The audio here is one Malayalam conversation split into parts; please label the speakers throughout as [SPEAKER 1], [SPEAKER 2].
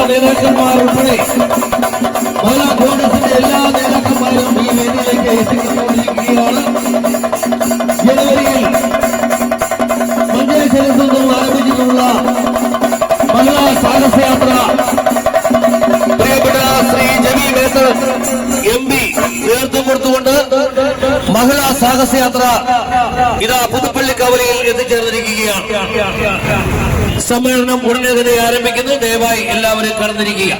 [SPEAKER 1] നേതാക്കന്മാർ ഉൾപ്പെടെ മഹിളാ കോൺഗ്രസിന്റെ എല്ലാ നേതാക്കന്മാരും ഈ വേദിയിലേക്ക് എത്തിക്കൊണ്ടിരിക്കുകയാണ്. ജനുവരിയിൽ മഞ്ചേശ്വരത്ത് നിന്നും ആരംഭിച്ചിട്ടുള്ള മഹിളാ സാഹസയാത്ര പ്രിയപ്പെട്ട ശ്രീ ജമി മേത്തർ MP നേതൃത്വം കൊടുത്തുകൊണ്ട് മഹിളാ സാഹസയാത്ര ഇതാ പുതുപ്പള്ളി കവലയിൽ എത്തിച്ചേർന്നിരിക്കുകയാണ്. സമ്മേളനം ഉടനെ തന്നെ ആരംഭിക്കുന്നു. ദയവായി എല്ലാവരും കടന്നിരിക്കുക.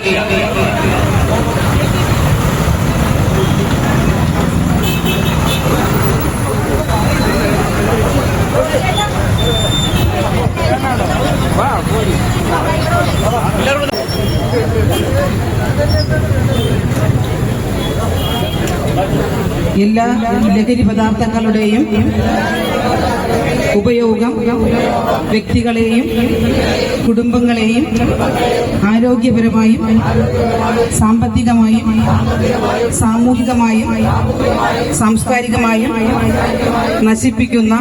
[SPEAKER 2] എല്ലാ ലഹരി പദാർത്ഥങ്ങളുടെയും ഉപയോഗം വ്യക്തികളെയും കുടുംബങ്ങളെയും ആരോഗ്യപരമായും സാമ്പത്തികമായും സാമൂഹികമായും സാംസ്കാരികമായും നശിപ്പിക്കുന്ന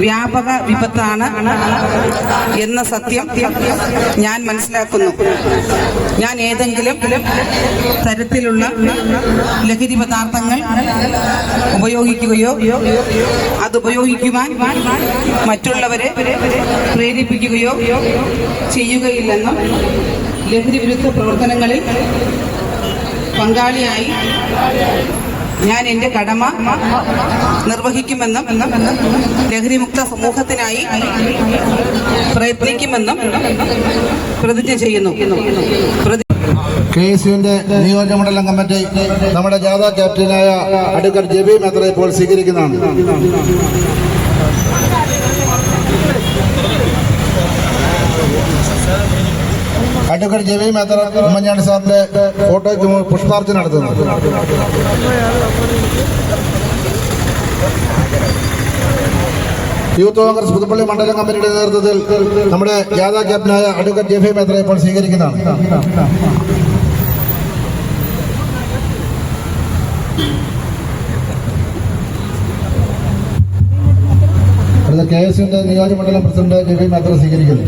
[SPEAKER 2] വ്യാപക വിപത്താണ് എന്ന സത്യം ഞാൻ മനസ്സിലാക്കുന്നു. ഞാൻ ഏതെങ്കിലും തരത്തിലുള്ള ലഹരി പദാർത്ഥങ്ങൾ ഉപയോഗിക്കുകയോ അതുപയോഗിക്കുവാൻ മറ്റുള്ളവരെ പ്രേരിപ്പിക്കുകയോ ചെയ്യുകയില്ലെന്നും ലഹരി വിരുദ്ധ പ്രവർത്തനങ്ങളിൽ പങ്കാളിയായി ഞാൻ എന്റെ കടമ നിർവഹിക്കുമെന്നും ലഹരിമുക്ത സമൂഹത്തിനായി പ്രയത്നിക്കുമെന്നും പ്രതിജ്ഞ ചെയ്യുന്നു.
[SPEAKER 3] KSUവിന്റെ നിയോജകമണ്ഡലം കമ്മിറ്റി നമ്മുടെ ജാഥ ക്യാപ്റ്റനായ അഡ്വക്കേറ്റ് ജെബി മേത്തറെ ഇപ്പോൾ സ്വീകരിക്കുന്നതാണ്. അഡ്വക്കേറ്റ് ജെബി മേത്തർ ഉമ്മൻചാണ്ടി സാറിന്റെ ഫോട്ടോയ്ക്ക് പുഷ്പാർച്ചന നടത്തുന്നു. യൂത്ത് കോൺഗ്രസ് പുതുപ്പള്ളി മണ്ഡലം കമ്മിറ്റിയുടെ നേതൃത്വത്തിൽ നമ്മുടെ ജാഥ ക്യാപ്റ്റനായ അഡ്വക്കേറ്റ് ജെബി മേത്തറെ ഇപ്പോൾ സ്വീകരിക്കുന്നതാണ്. KSUവിന്റെ നിയോജകമണ്ഡലം പ്രസിഡന്റ് ജെബി മേത്തറെ സ്വീകരിക്കുന്നു.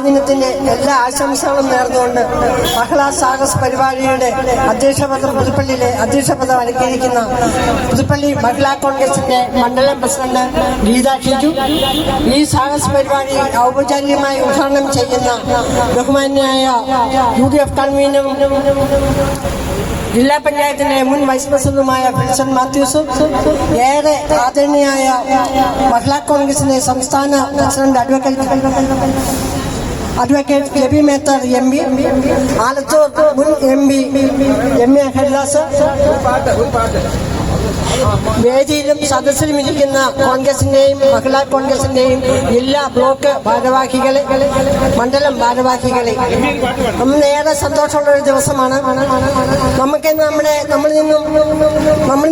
[SPEAKER 4] ദിനത്തിന്റെ എല്ലാ ആശംസകളും നേർന്നുകൊണ്ട് മഹിളാ സാഹസ് പരിപാടിയുടെ അധ്യക്ഷപദം പുതുപ്പള്ളിയിലെ അധ്യക്ഷപദം അലങ്കരിക്കുന്ന പുതുപ്പള്ളി മഹിളാ കോൺഗ്രസിന്റെ മണ്ഡലം പ്രസിഡന്റ് ഗീത ഷിജു, ഈ സാഹസ് പരിപാടി ഔപചാരികമായി ഉദ്ഘാടനം ചെയ്യുന്ന ബഹുമാന്യനായ UDF കൺവീനറും ജില്ലാ പഞ്ചായത്തിന്റെ മുൻ വൈസ് പ്രസിഡന്റുമായ ഫിൽസൺ മാത്യൂസും, ഏറെ ആദരണീയായ മഹിളാ കോൺഗ്രസിന്റെ സംസ്ഥാന president advocate Jebi Mather MP, Alathur മുൻ MP MA ഹരിദാസ്, വേദിയിലും സദസ്സിലും ഇരിക്കുന്ന കോൺഗ്രസിന്റെയും മഹിളാ കോൺഗ്രസിന്റെയും ജില്ലാ ബ്ലോക്ക് ഭാരവാഹികളെ, മണ്ഡലം ഭാരവാഹികളെ, നമ്മൾ ഏറെ സന്തോഷമുള്ള ഒരു ദിവസമാണ്. നമുക്ക് നമ്മളിൽ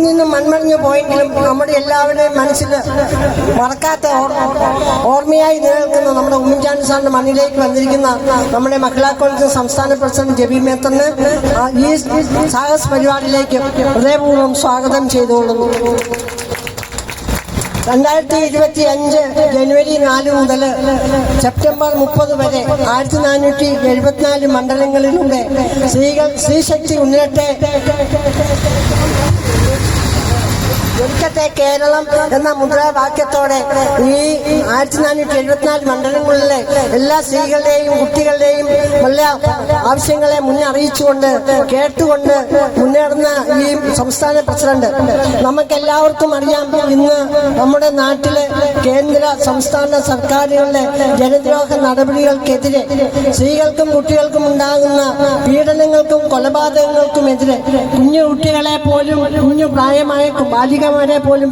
[SPEAKER 4] നിന്നും മൺമറിഞ്ഞു പോയെങ്കിലും നമ്മുടെ എല്ലാവരുടെയും മനസ്സിൽ മറക്കാത്ത ഓർമ്മയായി നിലനിൽക്കുന്ന നമ്മുടെ ഉമ്മൻചാണ്ടി സാറിന്റെ മണ്ണിലേക്ക് വന്നിരിക്കുന്ന നമ്മുടെ മഹിളാ കോൺഗ്രസ് സംസ്ഥാന പ്രസിഡന്റ് ജെബി മേത്തറിന് ഈ സാഹസ് പരിപാടിയിലേക്ക് ഹൃദയപൂർവ്വം സ്വാഗതം ചെയ്തുകൊള്ളുന്നു. 2025 ജനുവരി 4 മുതൽ സെപ്റ്റംബർ 30 വരെ 1474 മണ്ഡലങ്ങളിലൂടെ സ്ത്രീശക്തി ഉന്നരട്ടെ ഒരിക്കട്ടെ കേരളം എന്ന മുദ്രാവാക്യത്തോടെ ഈ 1474 മണ്ഡലങ്ങളിലെ എല്ലാ സ്ത്രീകളുടെയും കുട്ടികളുടെയും എല്ലാ ആവശ്യങ്ങളെ മുന്നറിയിച്ചുകൊണ്ട് കേട്ടുകൊണ്ട് മുന്നേറുന്ന ഈ സംസ്ഥാന പ്രസിഡന്റ്, നമുക്കെല്ലാവർക്കും അറിയാം, ഇന്ന് നമ്മുടെ നാട്ടിലെ കേന്ദ്ര സംസ്ഥാന സർക്കാരുകളുടെ ജനദ്രോഹ നടപടികൾക്കെതിരെ സ്ത്രീകൾക്കും കുട്ടികൾക്കും ഉണ്ടാകുന്ന പീഡനങ്ങൾക്കും കൊലപാതകങ്ങൾക്കുമെതിരെ കുഞ്ഞു കുട്ടികളെ പോലും കുഞ്ഞു പ്രായമായ ബാലികമാരെ പോലും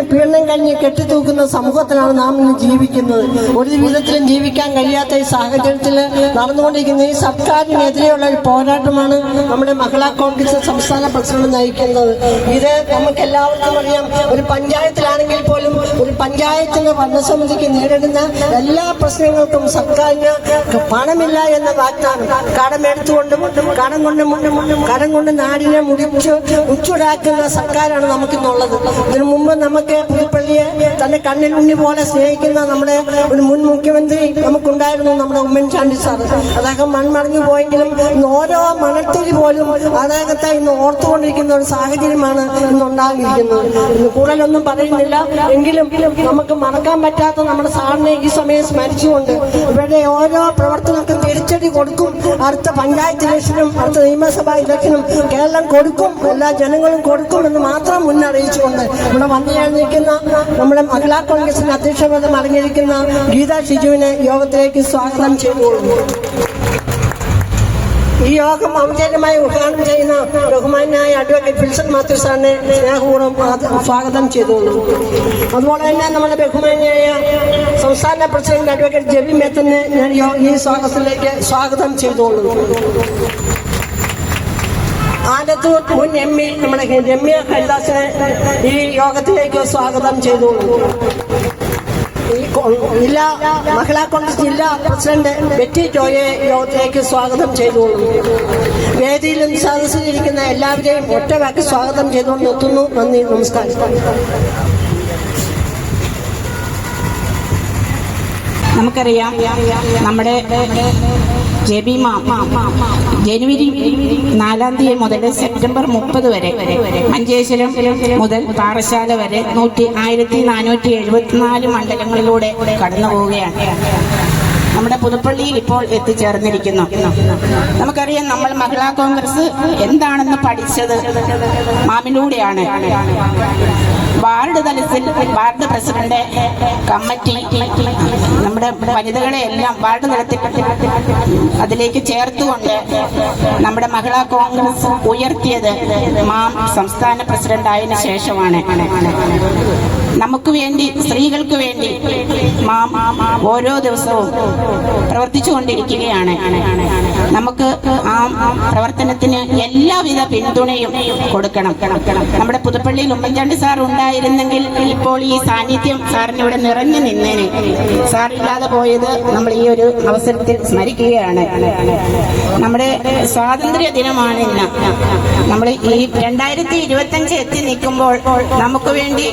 [SPEAKER 4] പീഡനം കഴിഞ്ഞ് കെട്ടിത്തൂക്കുന്ന സമൂഹത്തിലാണ് നാം ഇന്ന് ജീവിക്കുന്നത്. ഒരു വിധത്തിലും ജീവിക്കാൻ കഴിയാത്ത ഈ സാഹചര്യത്തിൽ നടന്നുകൊണ്ടിരിക്കുന്ന ഈ സർക്കാരിനെതിരെയുള്ള ഒരു പോരാട്ടമാണ് നമ്മുടെ മഹിളാ കോൺഗ്രസ് സംസ്ഥാന പ്രസിഡന്റ് നയിക്കുന്നത്. ഇത് നമുക്ക് എല്ലാവർക്കും അറിയാം. ഒരു പഞ്ചായത്തിലാണെങ്കിൽ പോലും ഒരു പഞ്ചായത്തിന്റെ ഭരണസമിതിക്ക് നേരിടുന്ന എല്ലാ പ്രശ്നങ്ങൾക്കും സർക്കാരിന് പണമില്ല എന്ന വാഗ്ദാനം, കടം കൊണ്ട് നാടിനെ മുച്ചുടാക്കുന്ന സർക്കാരാണ് നമുക്കിന്നുള്ളത്. ഇതിനു മുമ്പ് നമുക്ക് പുതുപ്പള്ളിയെ തന്റെ കണ്ണിലുണ്ണി പോലെ സ്നേഹിക്കുന്ന നമ്മുടെ ഒരു മുൻ മുഖ്യമന്ത്രി നമുക്കുണ്ടായിരുന്നു, നമ്മുടെ ഉമ്മൻചാണ്ടി സാർ. അദ്ദേഹം മൺമറിഞ്ഞു പോയെങ്കിലും ഓരോ മണത്തിരി പോലും അദ്ദേഹത്തെ ഇന്ന് ഓർത്തുകൊണ്ടിരിക്കുന്ന ഒരു സാഹചര്യമാണ് ഇന്നുണ്ടാകിയിരിക്കുന്നത്. ഇന്ന് കൂടുതലൊന്നും പറയുന്നില്ല, എങ്കിലും നമുക്ക് മറക്കാൻ പറ്റാത്ത നമ്മുടെ സാറിനെ ഈ സമയം സ്മരിച്ചുകൊണ്ട് ഇവരുടെ ഓരോ പ്രവർത്തനങ്ങൾക്കും തിരിച്ചടി കൊടുക്കും. അടുത്ത പഞ്ചായത്ത് ഇലക്ഷനും അടുത്ത നിയമസഭാ ഇലക്ഷനും കേരളം കൊടുക്കും, എല്ലാ ജനങ്ങളും കൊടുക്കുമെന്ന് മാത്രം മുന്നറിയിച്ചുകൊണ്ട് ഇവിടെ വന്നു ചേർന്നിരിക്കുന്ന നമ്മുടെ മഹിളാ കോൺഗ്രസിന്റെ അധ്യക്ഷപദം അടങ്ങിയിരിക്കുന്ന ഗീതാ ഷിജുവിനെ യോഗത്തിലേക്ക് സ്വാഗതം ചെയ്തുകൊള്ളുന്നു. ഈ യോഗം ഔദ്യോഗികമായി ഉദ്ഘാടനം ചെയ്യുന്ന ബഹുമാനായ അഡ്വക്കേറ്റ് ഫിൽസൺ മാത്യു സാറിനെ സ്നേഹപൂർവ്വം സ്വാഗതം ചെയ്തുകൊള്ളുന്നു. അതുപോലെ തന്നെ നമ്മുടെ ബഹുമാനായ സംസ്ഥാന പ്രസിഡന്റ് അഡ്വക്കേറ്റ് ജെബി മേത്തറിനെ ഞാൻ ഈ സ്വാഗതത്തിലേക്ക് സ്വാഗതം ചെയ്തുകൊള്ളുന്നു. ആലത്തൂർ മുൻ MP നമ്മുടെ രമ്യ ഹരിദാസിനെ ഈ യോഗത്തിലേക്ക് സ്വാഗതം ചെയ്തുകൊള്ളുന്നു. ജില്ലാ മഹിളാ കോൺഗ്രസ് ജില്ലാ പ്രസിഡന്റ് ബെറ്റി ജോയെ യോഗത്തിലേക്ക് സ്വാഗതം ചെയ്തുകൊള്ളുന്നു. വേദിയിലും സദസ്സിലിരിക്കുന്ന എല്ലാവരെയും ഒറ്റവാക്കി സ്വാഗതം ചെയ്തുകൊണ്ട് നിർത്തുന്നു. നന്ദി, നമസ്കാരം.
[SPEAKER 2] നമുക്കറിയാം, നമ്മുടെ ജെബി ജനുവരി 4 മുതൽ സെപ്റ്റംബർ 30 വരെ മഞ്ചേശ്വരം മുതൽ പാറശാല വരെ 1474 മണ്ഡലങ്ങളിലൂടെ കടന്നു പോവുകയാണ്. നമ്മുടെ പുതുപ്പള്ളിയിൽ ഇപ്പോൾ എത്തിച്ചേർന്നിരിക്കുന്നു. നമുക്കറിയാം, നമ്മൾ മഹിളാ കോൺഗ്രസ് എന്താണെന്ന് പഠിച്ചത് മാമിലൂടെയാണ്. വാർഡ് തലത്തിൽ വാർഡ് പ്രസിഡന്റ് കമ്മിറ്റി നമ്മുടെ വനിതകളെ എല്ലാം വാർഡ് തലത്തിൽ അതിലേക്ക് ചേർത്തുകൊണ്ട് നമ്മുടെ മഹിളാ കോൺഗ്രസ് ഉയർത്തിയത് മാം സംസ്ഥാന പ്രസിഡന്റ് ആയതിനു ശേഷമാണ്. നമുക്ക് വേണ്ടി, സ്ത്രീകൾക്ക് വേണ്ടി മാം ഓരോ ദിവസവും പ്രവർത്തിച്ചുകൊണ്ടിരിക്കുകയാണ്. നമുക്ക് ആ പ്രവർത്തനത്തിന് എല്ലാവിധ പിന്തുണയും കൊടുക്കണം. നമ്മുടെ പുതുപ്പള്ളിയിൽ ഉമ്മൻചാണ്ടി സാർ ഉണ്ടായിരുന്നെങ്കിൽ ഇപ്പോൾ ഈ സാന്നിധ്യം സാറിന് ഇവിടെ നിറഞ്ഞു നിന്നേനെ. സാറില്ലാതെ പോയത് നമ്മൾ ഈ ഒരു അവസരത്തിൽ സ്മരിക്കുകയാണ്. നമ്മുടെ സ്വാതന്ത്ര്യ ദിനമാണ് ഇന്ന്. നമ്മൾ ഈ 2025 എത്തി നിൽക്കുമ്പോൾ നമുക്ക് വേണ്ടി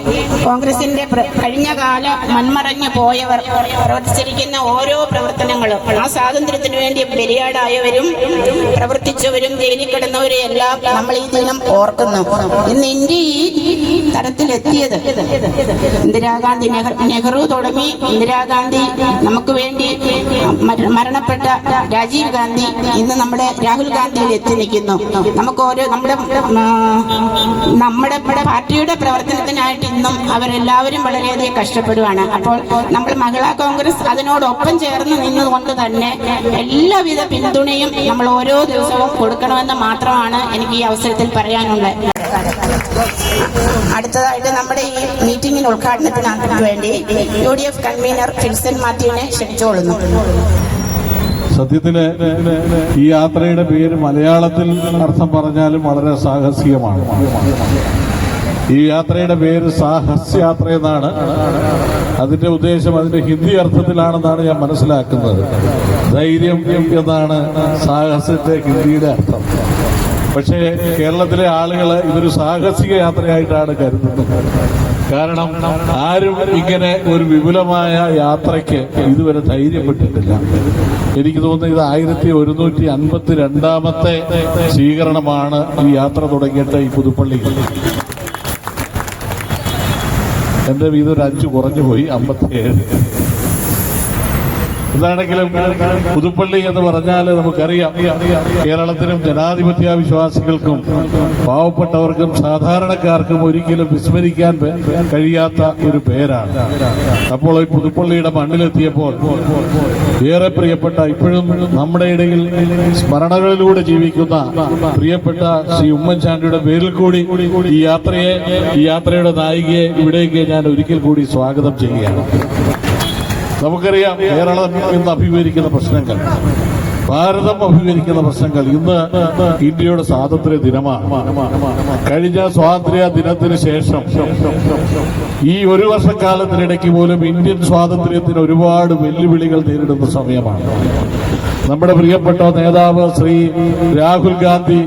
[SPEAKER 2] കോൺഗ്രസിന്റെ കഴിഞ്ഞകാല മൺമറഞ്ഞു പോയവർ പ്രവർത്തിച്ചിരിക്കുന്ന ഓരോ പ്രവർത്തനങ്ങളും, ആ സ്വാതന്ത്ര്യത്തിന് വേണ്ടി ബലിയാടായവരും പ്രവർത്തിച്ചവരും ജയിലിൽ കിടന്നവരും എല്ലാം നമ്മൾ ഈ ദിനം ഓർക്കുന്നു. ഇന്ന് ഇന്ത്യ ഈ തരത്തിലെത്തിയത് ഇന്ദിരാഗാന്ധി, നെഹ്റു തുടങ്ങി ഇന്ദിരാഗാന്ധി, നമുക്ക് വേണ്ടി മരണപ്പെട്ട രാജീവ് ഗാന്ധി, ഇന്ന് നമ്മുടെ രാഹുൽ ഗാന്ധിയിൽ എത്തി നിൽക്കുന്നു. നമുക്ക് ഓരോ നമ്മുടെ പാർട്ടിയുടെ പ്രവർത്തനത്തിനായിട്ട് ഇന്നും അവരെല്ലാവരും വളരെയധികം കഷ്ടപ്പെടുകയാണ്. അപ്പോൾ നമ്മൾ മഹിളാ കോൺഗ്രസ് അതിനോടൊപ്പം ചേർന്ന് നിന്നുകൊണ്ട് തന്നെ എല്ലാവിധ പിന്തുണയും നമ്മൾ ഓരോ ദിവസവും കൊടുക്കണമെന്ന് മാത്രമാണ് എനിക്ക് ഈ അവസരത്തിൽ പറയാനുള്ളത്. അടുത്തതായിട്ട് നമ്മുടെ ഈ മീറ്റിംഗിന് ഉദ്ഘാടനത്തിന് വേണ്ടി UDF കൺവീനർ ഫിൽസൺ മാത്യുവിനെ ക്ഷണിച്ചുകൊള്ളുന്നു.
[SPEAKER 5] സത്യത്തില് ഈ യാത്രയുടെ പേര് മലയാളത്തിൽ അർത്ഥം പറഞ്ഞാലും വളരെ സാഹസികമാണ്. ഈ യാത്രയുടെ പേര് സാഹസ്യാത്ര എന്നാണ്. അതിന്റെ ഉദ്ദേശം അതിന്റെ ഹിന്ദി അർത്ഥത്തിലാണെന്നാണ് ഞാൻ മനസ്സിലാക്കുന്നത്. ധൈര്യം എന്നാണ് സാഹസത്തിന്റെ ഹിന്ദിയുടെ അർത്ഥം. പക്ഷേ കേരളത്തിലെ ആളുകൾ ഇതൊരു സാഹസിക യാത്രയായിട്ടാണ് കരുതുന്നത്. കാരണം ആരും ഇങ്ങനെ ഒരു വിപുലമായ യാത്രയ്ക്ക് ഇതുവരെ ധൈര്യപ്പെട്ടിട്ടില്ല. എനിക്ക് തോന്നുന്നു ഇത് 1152ാമത്തെ സ്വീകരണമാണ് ഈ യാത്ര തുടങ്ങിയിട്ട് ഈ പുതുപ്പള്ളിയിൽ. എന്റെ വീതം ഒരു 5 കുറഞ്ഞു പോയി, 57. എന്താണെങ്കിലും പുതുപ്പള്ളി എന്ന് പറഞ്ഞാൽ നമുക്കറിയാം, കേരളത്തിലും ജനാധിപത്യ വിശ്വാസികൾക്കും പാവപ്പെട്ടവർക്കും സാധാരണക്കാർക്കും ഒരിക്കലും വിസ്മരിക്കാൻ കഴിയാത്ത ഒരു പേരാണ്. അപ്പോൾ ഈ പുതുപ്പള്ളിയുടെ മണ്ണിലെത്തിയപ്പോൾ ഏറെ പ്രിയപ്പെട്ട, ഇപ്പോഴും നമ്മുടെ ഇടയിൽ സ്മരണകളിലൂടെ ജീവിക്കുന്ന പ്രിയപ്പെട്ട ശ്രീ ഉമ്മൻചാണ്ടിയുടെ പേരിൽ കൂടി ഈ യാത്രയുടെ നായികയെ ഇവിടേക്ക് ഞാൻ ഒരിക്കൽ കൂടി സ്വാഗതം ചെയ്യുകയാണ്. നമുക്കറിയാം കേരളം ഇന്ന് അഭിമുഖീകരിക്കുന്ന പ്രശ്നങ്ങൾ, ഭാരതം അഭിമുഖീകരിക്കുന്ന പ്രശ്നങ്ങൾ. ഇന്ന് ഇന്ത്യയുടെ സ്വാതന്ത്ര്യ ദിനമാണ്. കഴിഞ്ഞ സ്വാതന്ത്ര്യ ദിനത്തിന് ശേഷം ഈ 1 വർഷക്കാലത്തിനിടയ്ക്ക് പോലും ഇന്ത്യൻ സ്വാതന്ത്ര്യത്തിന് ഒരുപാട് വെല്ലുവിളികൾ നേരിടുന്ന സമയമാണ്. നമ്മുടെ പ്രിയപ്പെട്ട നേതാവ് ശ്രീ രാഹുൽ ഗാന്ധി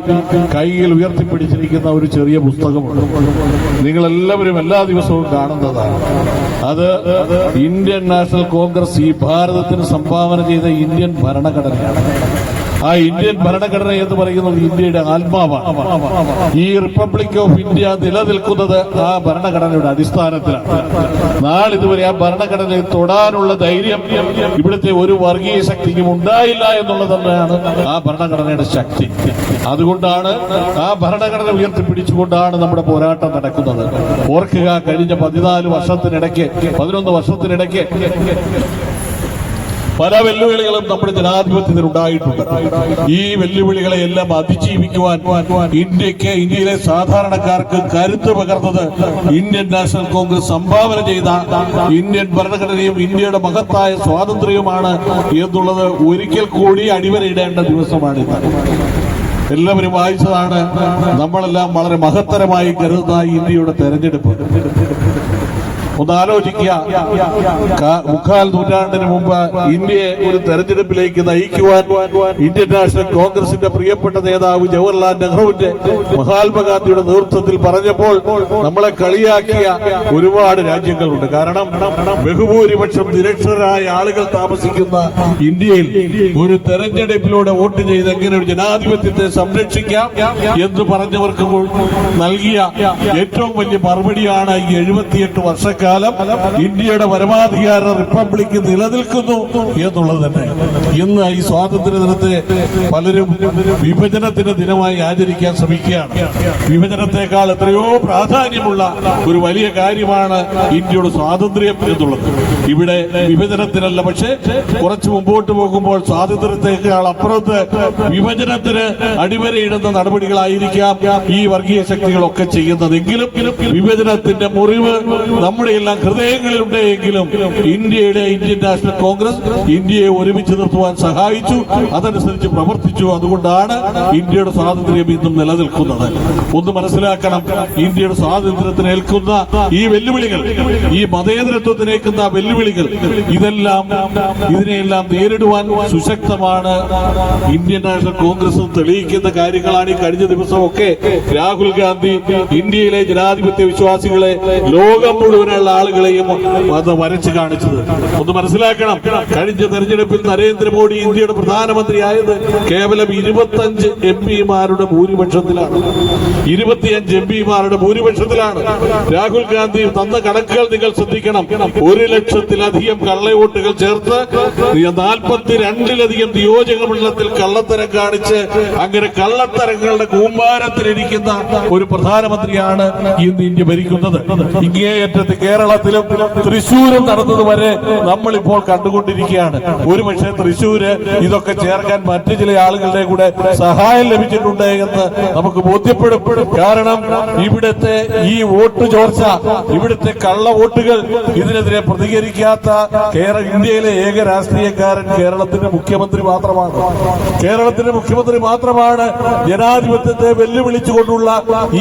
[SPEAKER 5] കയ്യിൽ ഉയർത്തിപ്പിടിച്ചിരിക്കുന്ന ഒരു ചെറിയ പുസ്തകമുണ്ട്. നിങ്ങളെല്ലാവരും എല്ലാ ദിവസവും കാണുന്നതാണ്. അത് ഇന്ത്യൻ നാഷണൽ കോൺഗ്രസ് ഈ ഭാരതത്തിന് സംഭാവന ചെയ്ത ഇന്ത്യൻ ഭരണഘടനയാണ്. ആ ഇന്ത്യൻ ഭരണഘടന എന്ന് പറയുന്നത് ഇന്ത്യയുടെ ആത്മാവാണ്. ഈ റിപ്പബ്ലിക് ഓഫ് ഇന്ത്യ നിലനിൽക്കുന്നത് ആ ഭരണഘടനയുടെ അടിസ്ഥാനത്തിലാണ്. നാളിതുവരെ ആ ഭരണഘടനയെ തൊടാനുള്ള ധൈര്യം ഇവിടുത്തെ ഒരു വർഗീയ ശക്തിക്കും ഉണ്ടായില്ല എന്നുള്ളത് തന്നെയാണ് ആ ഭരണഘടനയുടെ ശക്തി. അതുകൊണ്ടാണ് ആ ഭരണഘടന ഉയർത്തിപ്പിടിച്ചുകൊണ്ടാണ് നമ്മുടെ പോരാട്ടം നടക്കുന്നത്. ഓർക്കുക, കഴിഞ്ഞ 11 വർഷത്തിനിടയ്ക്ക് പല വെല്ലുവിളികളും നമ്മുടെ ജനാധിപത്യത്തിൽ ഉണ്ടായിട്ടുണ്ട്. ഈ വെല്ലുവിളികളെ എല്ലാം അതിജീവിക്കുവാൻ ഇന്ത്യയിലെ സാധാരണക്കാർക്ക് കരുത്ത് പകർന്നത് ഇന്ത്യൻ നാഷണൽ കോൺഗ്രസ് സംഭാവന ചെയ്ത ഇന്ത്യൻ ഭരണഘടനയും ഇന്ത്യയുടെ മഹത്തായ സ്വാതന്ത്ര്യവുമാണ് എന്നുള്ളത് ഒരിക്കൽ കൂടി അടിവരയിടേണ്ട ദിവസമാണിത്. എല്ലാവരും വായിച്ചതാണ്. നമ്മളെല്ലാം വളരെ മഹത്തരമായി കരുതുന്ന ഇന്ത്യയുടെ തെരഞ്ഞെടുപ്പ്. ഒന്ന് ആലോചിക്കുക, 3/4 നൂറ്റാണ്ടിന് മുമ്പ് ഇന്ത്യയെ ഒരു തെരഞ്ഞെടുപ്പിലേക്ക് നയിക്കുവാൻ ഇന്ത്യൻ നാഷണൽ കോൺഗ്രസിന്റെ പ്രിയപ്പെട്ട നേതാവ് ജവഹർലാൽ നെഹ്റുവിന്റെ മഹാത്മാഗാന്ധിയുടെ നേതൃത്വത്തിൽ പറഞ്ഞപ്പോൾ നമ്മളെ കളിയാക്കിയ ഒരുപാട് രാജ്യങ്ങളുണ്ട്. കാരണം ബഹുഭൂരിപക്ഷം നിരക്ഷരരായ ആളുകൾ താമസിക്കുന്ന ഇന്ത്യയിൽ ഒരു തെരഞ്ഞെടുപ്പിലൂടെ വോട്ട് ചെയ്ത് എങ്ങനെ ഒരു ജനാധിപത്യത്തെ സംരക്ഷിക്കാം എന്ന് പറഞ്ഞവർക്ക് നൽകിയ ഏറ്റവും വലിയ മറുപടിയാണ് ഈ 78 വർഷക്കാലം ഇന്ത്യയുടെ പരമാധികാര റിപ്പബ്ലിക് നിലനിൽക്കുന്നു എന്നുള്ളത് തന്നെ. ഇന്ന് ഈ സ്വാതന്ത്ര്യ ദിനത്തെ പലരും വിഭജനത്തിന്റെ ദിനമായി ആചരിക്കാൻ ശ്രമിക്കുകയാണ്. വിഭജനത്തെക്കാൾ എത്രയോ പ്രാധാന്യമുള്ള ഒരു വലിയ കാര്യമാണ് ഇന്ത്യയുടെ സ്വാതന്ത്ര്യം എന്നുള്ളത്. ഇവിടെ വിഭജനത്തിനല്ല, പക്ഷേ കുറച്ച് മുമ്പോട്ട് പോകുമ്പോൾ സ്വാതന്ത്ര്യത്തെക്കാൾ അപ്പുറത്ത് വിഭജനത്തിന് അടിവരയിടുന്ന നടപടികളായിരിക്കാം ഈ വർഗീയ ശക്തികളൊക്കെ ചെയ്യുന്നതെങ്കിലും വിഭജനത്തിന്റെ മുറിവ് നമ്മുടെ എല്ലാം ഹൃദയങ്ങളിലുണ്ടെങ്കിലും ഇന്ത്യൻ നാഷണൽ കോൺഗ്രസ് ഇന്ത്യയെ ഒരുമിച്ച് നിർത്തുവാൻ സഹായിച്ചു, അതനുസരിച്ച് പ്രവർത്തിച്ചു. അതുകൊണ്ടാണ് ഇന്ത്യയുടെ സ്വാതന്ത്ര്യം ഇന്നും നിലനിൽക്കുന്നത്. ഒന്ന് മനസ്സിലാക്കണം, ഇന്ത്യയുടെ സ്വാതന്ത്ര്യത്തിന് ഏൽക്കുന്ന ഈ വെല്ലുവിളികൾ, ഈ മതേതരത്വത്തിനേക്കുന്ന വെല്ലുവിളികൾ, ഇതിനെയെല്ലാം നേരിടുവാൻ സുശക്തമാണ് ഇന്ത്യൻ നാഷണൽ കോൺഗ്രസ് തെളിയിക്കുന്ന കാര്യങ്ങളാണ് ഈ കഴിഞ്ഞ ദിവസമൊക്കെ രാഹുൽ ഗാന്ധി ഇന്ത്യയിലെ ജനാധിപത്യ വിശ്വാസികളെ, ലോകം മുഴുവനുള്ള ആളുകളെയും അത് വരച്ചു കാണിച്ചത്. ഒന്ന് മനസ്സിലാക്കണം, കഴിഞ്ഞ തെരഞ്ഞെടുപ്പിൽ നരേന്ദ്രമോദി ഇന്ത്യയുടെ പ്രധാനമന്ത്രിയായത് കേവലം 25 MP-മാരുടെ ഭൂരിപക്ഷത്തിലാണ്. 25 MP-മാരുടെ ഭൂരിപക്ഷത്തിലാണ്. രാഹുൽ ഗാന്ധി തന്ന കണക്കുകൾ നിങ്ങൾ ശ്രദ്ധിക്കണം. 1 ലക്ഷത്തിലധികം കള്ളവോട്ടുകൾ ചേർത്ത് 42-ലധികം നിയോജക മണ്ഡലത്തിൽ കള്ളത്തരം കാണിച്ച് അങ്ങനെ കള്ളത്തരങ്ങളുടെ കൂമ്പാരത്തിലിരിക്കുന്ന ഒരു പ്രധാനമന്ത്രിയാണ് ഇന്ന് ഇന്ത്യ ഭരിക്കുന്നത്. ഇങ്ങേയറ്റത്ത് കേരള കേരളത്തിലും തൃശ്ശൂരും നടന്നതുവരെ നമ്മളിപ്പോൾ കണ്ടുകൊണ്ടിരിക്കുകയാണ്. ഒരുപക്ഷെ തൃശ്ശൂര് ഇതൊക്കെ ചേർക്കാൻ മറ്റു ചില ആളുകളുടെ കൂടെ സഹായം ലഭിച്ചിട്ടുണ്ട് എന്ന് നമുക്ക് ബോധ്യപ്പെടും. കാരണം ഇവിടുത്തെ ഈ വോട്ട് ചോർച്ച, ഇവിടുത്തെ കള്ള വോട്ടുകൾ, ഇതിനെതിരെ പ്രതികരിക്കാത്ത ഇന്ത്യയിലെ ഏക രാഷ്ട്രീയക്കാരൻ കേരളത്തിന്റെ മുഖ്യമന്ത്രി മാത്രമാണ്. കേരളത്തിന്റെ മുഖ്യമന്ത്രി മാത്രമാണ് ജനാധിപത്യത്തെ വെല്ലുവിളിച്ചുകൊണ്ടുള്ള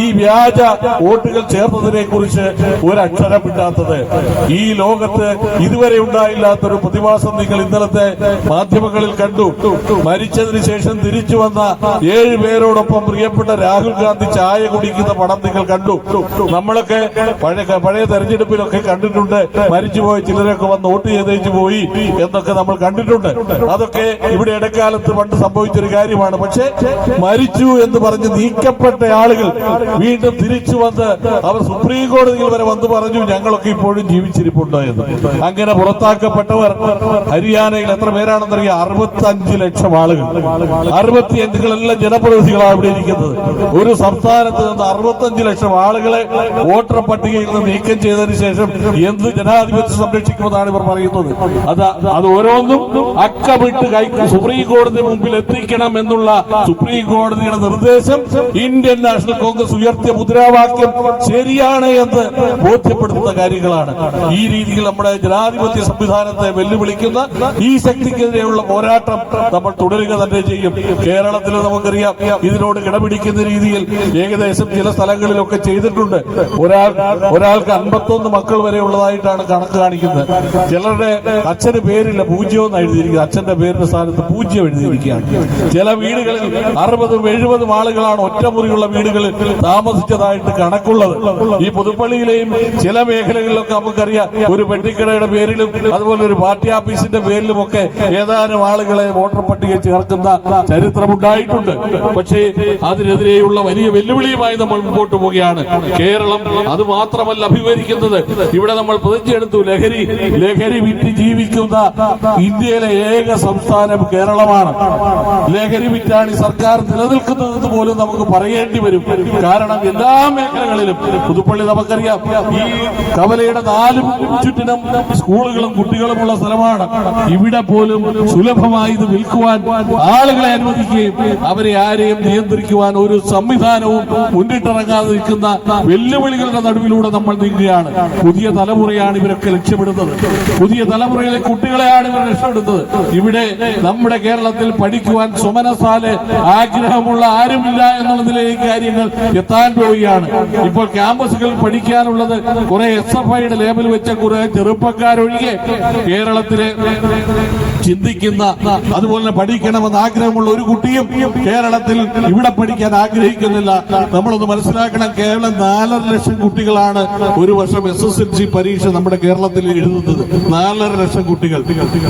[SPEAKER 5] ഈ വ്യാജ വോട്ടുകൾ ചേർന്നതിനെ കുറിച്ച് ഒരക്ഷരം ഇടാത്തത്. ഈ ലോകത്ത് ഇതുവരെ ഉണ്ടായില്ലാത്തൊരു പ്രതിഭാസം നിങ്ങൾ ഇന്നലത്തെ മാധ്യമങ്ങളിൽ കണ്ടു. മരിച്ചതിന് ശേഷം തിരിച്ചു വന്ന 7 പേരോടൊപ്പം പ്രിയപ്പെട്ട രാഹുൽ ഗാന്ധി ചായ കുടിക്കുന്ന പടം നിങ്ങൾ കണ്ടു. നമ്മളൊക്കെ പഴയ തെരഞ്ഞെടുപ്പിലൊക്കെ കണ്ടിട്ടുണ്ട്. മരിച്ചുപോയ ചിലരൊക്കെ വന്ന് വോട്ട് ചെയ്തേച്ചു പോയി എന്നൊക്കെ നമ്മൾ കണ്ടിട്ടുണ്ട്. അതൊക്കെ ഇവിടെ ഇടക്കാലത്ത് പണ്ട് സംഭവിച്ചൊരു കാര്യമാണ്. പക്ഷേ മരിച്ചു എന്ന് പറഞ്ഞ് നീക്കപ്പെട്ട ആളുകൾ വീണ്ടും തിരിച്ചു വന്ന് അവർ സുപ്രീം കോടതിയിൽ വരെ വന്ന് പറഞ്ഞു ഞങ്ങളൊക്കെ ഇപ്പോഴും ജീവിച്ചിരിപ്പുണ്ടോ എന്ന്. അങ്ങനെ പുറത്താക്കപ്പെട്ടവർ ഹരിയാനയിൽ എത്ര പേരാണെന്നറിയാം? 65 ലക്ഷം ആളുകൾ. 65 ജനപ്രതിനിധികളാണ് ഇവിടെ ഇരിക്കുന്നത്. ഒരു സംസ്ഥാനത്ത് നിന്ന് 65 ലക്ഷം ആളുകളെ വോട്ടർ പട്ടികയിൽ നിന്ന് നീക്കം ചെയ്തതിനു ശേഷം എന്ത് ജനാധിപത്യം സംരക്ഷിക്കുമെന്നാണ് ഇവർ പറയുന്നത്. അത് ഓരോന്നും അക്കമിട്ട് സുപ്രീം കോടതി മുമ്പിൽ എത്തിക്കണം എന്നുള്ള സുപ്രീം കോടതിയുടെ നിർദ്ദേശം ഇന്ത്യൻ നാഷണൽ കോൺഗ്രസ് ഉയർത്തിയ മുദ്രാവാക്യം ശരിയാണ് എന്ന് ബോധ്യപ്പെടുത്തുന്ന കാര്യങ്ങളാണ്. ഈ രീതിയിൽ നമ്മുടെ ജനാധിപത്യ സംവിധാനത്തെ വെല്ലുവിളിക്കുന്ന ഈ ശക്തിക്കെതിരെയുള്ള പോരാട്ടം നമ്മൾ തുടരുക തന്നെ ചെയ്യും. കേരളത്തിൽ നമുക്കറിയാം ഇതിനോട് കിടപിടിക്കുന്ന രീതിയിൽ ഏകദേശം ചില സ്ഥലങ്ങളിലൊക്കെ ചെയ്തിട്ടുണ്ട്. ഒരാൾക്ക് 51 മക്കൾ വരെ ഉള്ളതായിട്ടാണ് കണക്ക് കാണിക്കുന്നത്. ചിലരുടെ അച്ഛന് പേരില്ല, പൂജ്യം എന്ന് എഴുതിയിരിക്കുന്നത്. അച്ഛന്റെ പേരിന്റെ സ്ഥാനത്ത് പൂജ്യം എഴുതിയിരിക്കുകയാണ്. ചില വീടുകളിൽ 60-70 ആളുകളാണ് ഒറ്റമുറിയുള്ള വീടുകളിൽ താമസിച്ചതായിട്ട് കണക്കുള്ളത്. ഈ പുതുപ്പള്ളിയിലെയും ചില മേഖലകളിലൊക്കെ നമുക്കറിയാം ഒരു പെട്ടിക്കടയുടെ പേരിലും അതുപോലെ ഒരു പാർട്ടി ഓഫീസിന്റെ പേരിലും ഒക്കെ ഏതാനും ആളുകളെ വോട്ടർ പട്ടിക ചേർക്കുന്ന ചരിത്രമുണ്ടായിട്ടുണ്ട്. പക്ഷേ അതിനെതിരെയുള്ള വലിയ വെല്ലുവിളിയുമായി നമ്മൾ മുമ്പോട്ട് പോവുകയാണ്. കേരളം അത് മാത്രമല്ല അഭിമുഖീകരിക്കുന്നത്. ഇവിടെ നമ്മൾ പ്രതിജ്ഞയെടുത്തു, ലഹരി വിറ്റ് ജീവിക്കുന്ന ഇന്ത്യയിലെ ഏക സംസ്ഥാനം കേരളമാണ്. ലഹരി വിറ്റാണ് ഈ സർക്കാർ നിലനിൽക്കുന്നതെന്ന് പോലും നമുക്ക് പറയേണ്ടി വരും. കാരണം എല്ലാ മേഖലകളിലും പുതുപ്പള്ളി നമുക്കറിയാം ഈ കവലയുടെ 4 ചുറ്റിനും സ്കൂളുകളും കുട്ടികളുമുള്ള സ്ഥലമാണ്. ഇവിടെ പോലും സുലഭമായി ഇത് വിൽക്കുവാൻ ആളുകളെ അനുവദിക്കുകയും അവരെ ആരെയും നിയന്ത്രിക്കുവാൻ ഒരു സംവിധാനവും മുന്നിട്ടിറങ്ങാതെ നിൽക്കുന്ന വെല്ലുവിളികളുടെ നടുവിലൂടെ നമ്മൾ നീങ്ങുകയാണ്. പുതിയ തലമുറയാണ് ഇവരൊക്കെ ലക്ഷ്യമിടുന്നത്. പുതിയ തലമുറയിലെ കുട്ടികളെയാണ് ഇവർ ലക്ഷ്യമിടുന്നത്. ഇവിടെ നമ്മുടെ കേരളത്തിൽ പഠിക്കുവാൻ സുമനസാലെ ആഗ്രഹമുള്ള ആരുമില്ല എന്നുള്ളതിലേക്ക് കാര്യങ്ങൾ എത്താൻ പോവുകയാണ്. ഇപ്പോൾ ക്യാമ്പസുകളിൽ പഠിക്കാനുള്ളത് കുറെ SFIയുടെ ലേബൽ വെച്ച കുറെ ചെറുപ്പക്കാരൊഴികെ കേരളത്തിലെ ചിന്തിക്കുന്ന അതുപോലെ പഠിക്കണമെന്ന് ആഗ്രഹമുള്ള ഒരു കുട്ടിയും കേരളത്തിൽ ഇവിടെ പഠിക്കാൻ ആഗ്രഹിക്കുന്നില്ല. നമ്മളൊന്ന് മനസ്സിലാക്കണം, കേവലം 4.5 ലക്ഷം കുട്ടികളാണ് ഒരു വർഷം SSLC പരീക്ഷ നമ്മുടെ കേരളത്തിൽ എഴുതുന്നത്. 4.5 ലക്ഷം കുട്ടികൾ.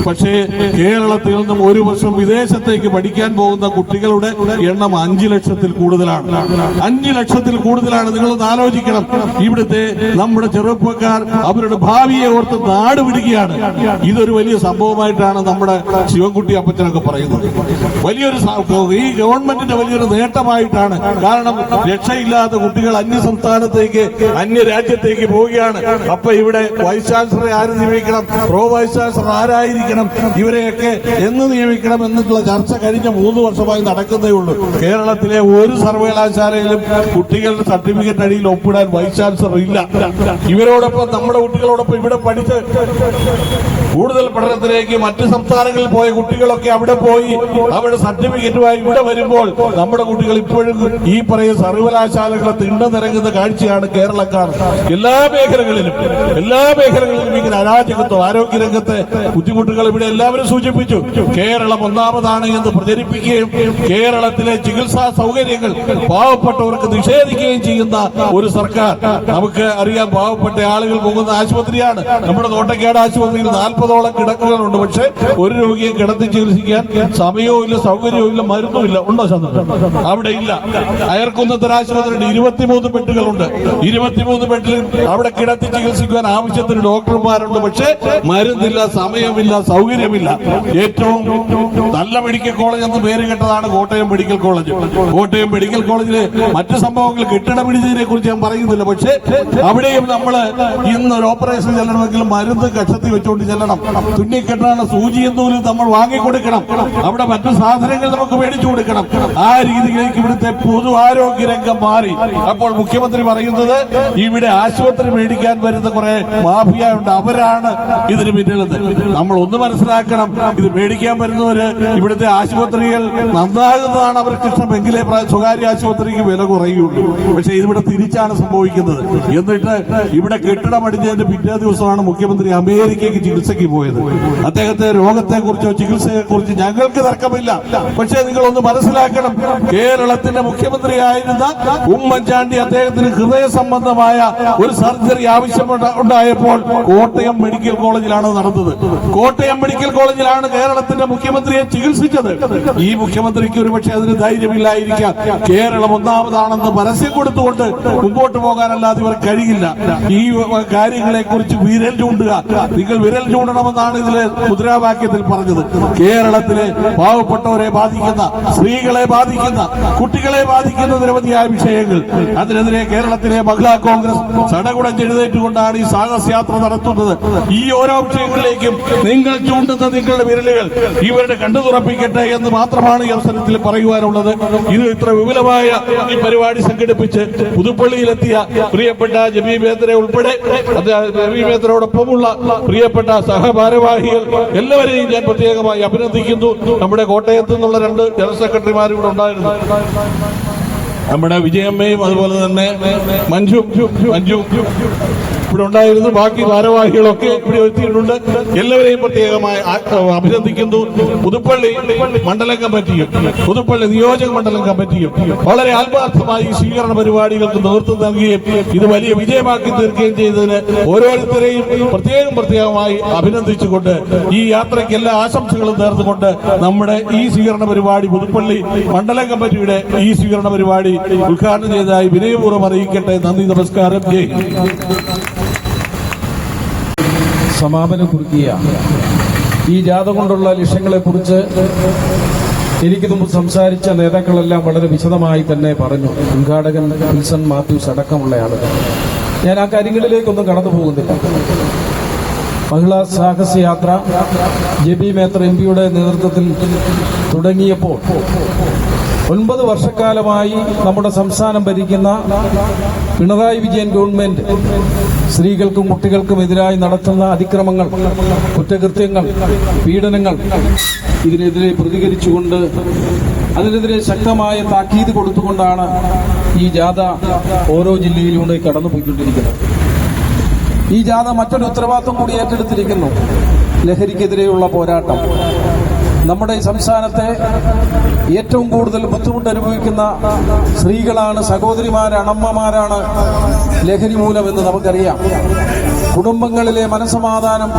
[SPEAKER 5] പക്ഷേ കേരളത്തിൽ നിന്നും ഒരു വർഷം വിദേശത്തേക്ക് പഠിക്കാൻ പോകുന്ന കുട്ടികളുടെ എണ്ണം 5 ലക്ഷത്തിൽ കൂടുതലാണ്. 5 ലക്ഷത്തിൽ കൂടുതലാണ്. നിങ്ങളൊന്ന് ആലോചിക്കണം. ഇവിടുത്തെ നമ്മുടെ ചെറുപ്പക്കാർ അവരുടെ ഭാവിയെ ഓർത്ത് നാട് വിടുകയാണ്. ഇതൊരു വലിയ സംഭവമായിട്ടാണ് നമ്മുടെ ശിവൻകുട്ടി അപ്പച്ചനൊക്കെ പറയുന്നത്. വലിയൊരു ഈ ഗവൺമെന്റിന്റെ വലിയൊരു നേട്ടമായിട്ടാണ്. കാരണം രക്ഷയില്ലാത്ത കുട്ടികൾ അന്യ സംസ്ഥാനത്തേക്ക് അന്യ രാജ്യത്തേക്ക് പോവുകയാണ്. അപ്പൊ ഇവിടെ വൈസ് ചാൻസലറെ ആര് നിയമിക്കണം, പ്രോ വൈസ് ചാൻസലർ ആരായിരിക്കണം, ഇവരെയൊക്കെ എന്ന് നിയമിക്കണം എന്നുള്ള ചർച്ച കഴിഞ്ഞ 3 വർഷമായി നടക്കുന്നേ ഉള്ളൂ. കേരളത്തിലെ ഒരു സർവകലാശാലയിലും കുട്ടികളുടെ സർട്ടിഫിക്കറ്റ് അടിയിൽ ഒപ്പിടാൻ വൈസ് ചാൻസലർ ഇല്ല. ഇവരോടൊപ്പം നമ്മുടെ കുട്ടികളോടൊപ്പം ഇവിടെ പഠിച്ച് കൂടുതൽ പഠനത്തിലേക്ക് മറ്റ് സംസ്ഥാനങ്ങളിൽ പോയ കുട്ടികളൊക്കെ അവിടെ പോയി അവിടെ സർട്ടിഫിക്കറ്റുമായി ഇവിടെ വരുമ്പോൾ നമ്മുടെ കുട്ടികൾ ഇപ്പോഴും ഈ പറയുന്ന സർവകലാശാലകളെ തിണ്ടനിറങ്ങുന്ന കാഴ്ചയാണ് കേരളക്കാർ. എല്ലാ മേഖലകളിലും ഇങ്ങനെ അരാജകത്വം, ആരോഗ്യരംഗത്തെ ബുദ്ധിമുട്ടുകൾ ഇവിടെ എല്ലാവരും സൂചിപ്പിച്ചു. കേരളം ഒന്നാമതാണ് എന്ന് പ്രചരിപ്പിക്കുകയും കേരളത്തിലെ ചികിത്സാ സൗകര്യങ്ങൾ പാവപ്പെട്ടവർക്ക് നിഷേധിക്കുകയും ചെയ്യുന്ന ഒരു സർക്കാർ. നമുക്ക് അറിയാം, പാവപ്പെട്ട ആളുകൾ പോകുന്ന ആശുപത്രിയാണ് നമ്മുടെ തോട്ടക്കാട് ആശുപത്രിയിൽ 40ഓളം കിടക്കുകളുണ്ട്. പക്ഷെ ഒരു രോഗിയെ കിടത്തി ചികിത്സിക്കാൻ സമയവും ഇല്ല, സൗകര്യവും ഇല്ല, മരുന്നും ഇല്ല. ഉണ്ടോ ചന്ദ്രൻ? അവിടെ ഇല്ല. അയർക്കുന്നത്തര ആശുപത്രിയിൽ 23 ബെഡുകളുണ്ട്. 23 ബെഡിൽ അവിടെ കിടത്തി ചികിത്സിക്കുവാൻ ആവശ്യത്തിന് ഡോക്ടർമാരുണ്ട്. പക്ഷെ മരുന്നില്ല, സമയമില്ല, സൗകര്യമില്ല. ഏറ്റവും നല്ല മെഡിക്കൽ കോളേജ് എന്ന് പേര് കേട്ടതാണ് Kottayam medical college. Kottayam medical കോളേജിലെ മറ്റു സംഭവങ്ങൾ കെട്ടിട പിടിച്ചതിനെ കുറിച്ച് ഞാൻ പറയുന്നില്ല. പക്ഷെ അവിടെയും നമ്മൾ ഇന്നൊരു ഓപ്പറേഷൻ ചെല്ലണമെങ്കിൽ മരുന്ന് കക്ഷത്തി വെച്ചുകൊണ്ട് ചെല്ലണം. തുന്നിക്കെട്ടാണ് സൂചിയും നൂലും നമ്മൾ വാങ്ങിക്കൊടുക്കണം. അവിടെ മറ്റു സാധനങ്ങൾ നമുക്ക് മേടിച്ചു കൊടുക്കണം. ആ രീതിയിലേക്ക് ഇവിടുത്തെ പൊതു ആരോഗ്യ രംഗം മാറി. അപ്പോൾ മുഖ്യമന്ത്രി പറയുന്നത് ഇവിടെ ആശുപത്രി മേടിക്കാൻ വരുന്ന കുറെ മാഫിയ ഉണ്ട്, അവരാണ് ഇതിന് പിന്നിലുള്ളത്. നമ്മൾ ഒന്ന് മനസ്സിലാക്കണം, ഇത് മേടിക്കാൻ വരുന്നവര് ഇവിടുത്തെ ആശുപത്രികൾ നന്നാകുന്നതാണ് അവർക്ക് ഇഷ്ടമെങ്കിലേ സ്വകാര്യ ആശുപത്രിക്ക് വില കുറയുള്ളൂ. പക്ഷെ ഇതിവിടെ തിരിച്ചാണ് സംഭവിക്കുന്നത്. എന്നിട്ട് ഇവിടെ കെട്ടിടം അടിഞ്ഞതിന്റെ പിറ്റേ ദിവസമാണ് മുഖ്യമന്ത്രി അമേരിക്കയ്ക്ക് ചികിത്സയ്ക്ക് പോയത്. അദ്ദേഹത്തെ രോഗത്തെക്കുറിച്ചോ ചികിത്സയെക്കുറിച്ച് ഞങ്ങൾക്ക് തർക്കമില്ല. പക്ഷേ നിങ്ങളൊന്ന് മനസ്സിലാക്കണം, കേരളത്തിന്റെ മുഖ്യമന്ത്രിയായിരുന്ന ഉമ്മൻചാണ്ടി അദ്ദേഹത്തിന് ഹൃദയ സംബന്ധമായ ഒരു സർജറി ആവശ്യമുണ്ടായപ്പോൾ കോട്ടയം മെഡിക്കൽ കോളേജിലാണ് നടന്നത്. കോട്ടയം മെഡിക്കൽ കോളേജിലാണ് കേരളത്തിന്റെ മുഖ്യമന്ത്രിയെ ചികിത്സിച്ചത്. ഈ മുഖ്യമന്ത്രിക്ക് ഒരുപക്ഷെ അതിന് ധൈര്യമില്ലായിരിക്കാം. കേരളം ഒന്നാമതാണെന്ന് പരസ്യം കൊടുത്തുകൊണ്ട് മുമ്പോട്ട് പോകാനല്ലാതെ ഇവർ കഴിയില്ല. ഈ കാര്യങ്ങളെ കുറിച്ച് വിരൽ ചൂണ്ടുക, നിങ്ങൾ വിരൽ ചൂണ്ടണമെന്നാണ് ഇതിലെ മുദ്രാവാക്യത്തിൽ പറഞ്ഞത്. കേരളത്തിലെ പാവപ്പെട്ടവരെ ബാധിക്കുന്ന, സ്ത്രീകളെ ബാധിക്കുന്ന, കുട്ടികളെ ബാധിക്കുന്ന നിരവധിയായ വിഷയങ്ങൾ, അതിനെതിരെ കേരളത്തിലെ മഹിളാ കോൺഗ്രസ് ചടകുടം എഴുന്നേറ്റുകൊണ്ടാണ് ഈ സാഹസയാത്ര നടത്തുന്നത്. ഈ ഓരോ വിഷയങ്ങളിലേക്കും നിങ്ങൾ ചൂണ്ടുന്ന നിങ്ങളുടെ വിരലുകൾ ഇവരുടെ കണ്ടു തുറപ്പിക്കട്ടെ എന്ന് മാത്രമാണ് ഈ അവസരത്തിൽ പറയുവാനുള്ളത്. ഇത് ഇത്ര വിപുലമായ ഈ പരിപാടി സംഘടിപ്പിച്ച് പുതുപ്പള്ളിയിലെത്തിയ പ്രിയപ്പെട്ട ജബീ മേത്തറെ ഉൾപ്പെടെ ജബീ മേത്തറോടൊപ്പമുള്ള പ്രിയപ്പെട്ട സഹഭാരവാഹികൾ എല്ലാവരെയും ഞാൻ പ്രത്യേകമായി അഭിനന്ദിക്കുന്നു. നമ്മുടെ കോട്ടയത്ത് നിന്നുള്ള 2 ജനറൽ സെക്രട്ടറിമാരും ഇവിടെ ഉണ്ടായിരുന്നു. നമ്മുടെ വിജയമ്മയും അതുപോലെ തന്നെ മഞ്ജു ഇവിടെ ഉണ്ടായിരുന്നു. ബാക്കി ഭാരവാഹികളൊക്കെ ഇവിടെ എത്തിയിട്ടുണ്ട്. എല്ലാവരെയും പ്രത്യേകമായി അഭിനന്ദിക്കുന്നു. പുതുപ്പള്ളി മണ്ഡലം കമ്മിറ്റിയും പുതുപ്പള്ളി നിയോജക മണ്ഡലം കമ്മിറ്റിയും വളരെ ആത്മാർത്ഥമായി സ്വീകരണ പരിപാടികൾക്ക് നേതൃത്വം നൽകുകയും ഇത് വലിയ വിജയമാക്കി തീർക്കുകയും ചെയ്തതിന് ഓരോരുത്തരെയും പ്രത്യേകമായി അഭിനന്ദിച്ചുകൊണ്ട് ഈ യാത്രയ്ക്ക് എല്ലാ ആശംസകളും നേർന്നുകൊണ്ട് നമ്മുടെ ഈ സ്വീകരണ പരിപാടി പുതുപ്പള്ളി മണ്ഡലം കമ്മിറ്റിയുടെ ഈ സ്വീകരണ പരിപാടി ഉദ്ഘാടനം ചെയ്തതായി വിനയപൂർവ്വം അറിയിക്കട്ടെ. നന്ദി, നമസ്കാരം, ജയ് ഹിന്ദ്.
[SPEAKER 6] സമാപനം കുറിക്കുക. ഈ ജാഥ കൊണ്ടുള്ള ലക്ഷ്യങ്ങളെക്കുറിച്ച് എനിക്ക് മുമ്പ് സംസാരിച്ച നേതാക്കളെല്ലാം വളരെ വിശദമായി തന്നെ പറഞ്ഞു. ഉദ്ഘാടകൻ വിൽസൺ മാത്യൂസ് അടക്കമുള്ള ആളുകൾ. ഞാൻ ആ കാര്യങ്ങളിലേക്കൊന്നും കടന്നു പോകുന്നില്ല. മഹിളാ സാഹസയാത്ര ജബീ മേത്തർ എംപിയുടെ നേതൃത്വത്തിൽ തുടങ്ങിയപ്പോൾ 9 വർഷക്കാലമായി നമ്മുടെ സംസ്ഥാനം ഭരിക്കുന്ന പിണറായി വിജയൻ ഗവൺമെന്റ് സ്ത്രീകൾക്കും കുട്ടികൾക്കും എതിരായി നടത്തുന്ന അതിക്രമങ്ങൾ, കുറ്റകൃത്യങ്ങൾ, പീഡനങ്ങൾ ഇതിനെതിരെ പ്രതികരിച്ചുകൊണ്ട് അതിനെതിരെ ശക്തമായ താക്കീത് കൊടുത്തുകൊണ്ടാണ് ഈ ജാഥ ഓരോ ജില്ലയിലൂടെ കടന്നുപോയിക്കൊണ്ടിരിക്കുന്നത്. ഈ ജാഥ മറ്റൊരു ഉത്തരവാദിത്വം കൂടി ഏറ്റെടുത്തിരിക്കുന്നു. ലഹരിക്കെതിരെയുള്ള പോരാട്ടം. നമ്മുടെ ഈ സംസ്ഥാനത്തെ ഏറ്റവും കൂടുതൽ ബുദ്ധിമുട്ട് അനുഭവിക്കുന്ന സ്ത്രീകളാണ്, സഹോദരിമാരാണ്, അമ്മമാരാണ് ലഹരി മൂലമെന്ന് നമുക്കറിയാം. കുടുംബങ്ങളിലെ മനസമാധാനം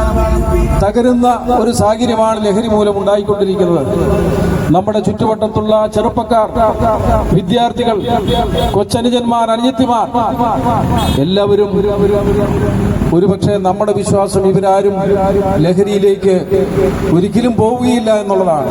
[SPEAKER 6] തകരുന്ന ഒരു സാഹചര്യമാണ് ലഹരി മൂലം ഉണ്ടായിക്കൊണ്ടിരിക്കുന്നത്. നമ്മുടെ ചുറ്റുവട്ടത്തുള്ള ചെറുപ്പക്കാർ, വിദ്യാർത്ഥികൾ, കൊച്ചനുജന്മാർ, അനുജത്തിമാർ എല്ലാവരും ഒരുപക്ഷെ നമ്മുടെ വിശ്വാസം ഇവരാരും ലഹരിയിലേക്ക് ഒരിക്കലും പോവുകയില്ല എന്നുള്ളതാണ്.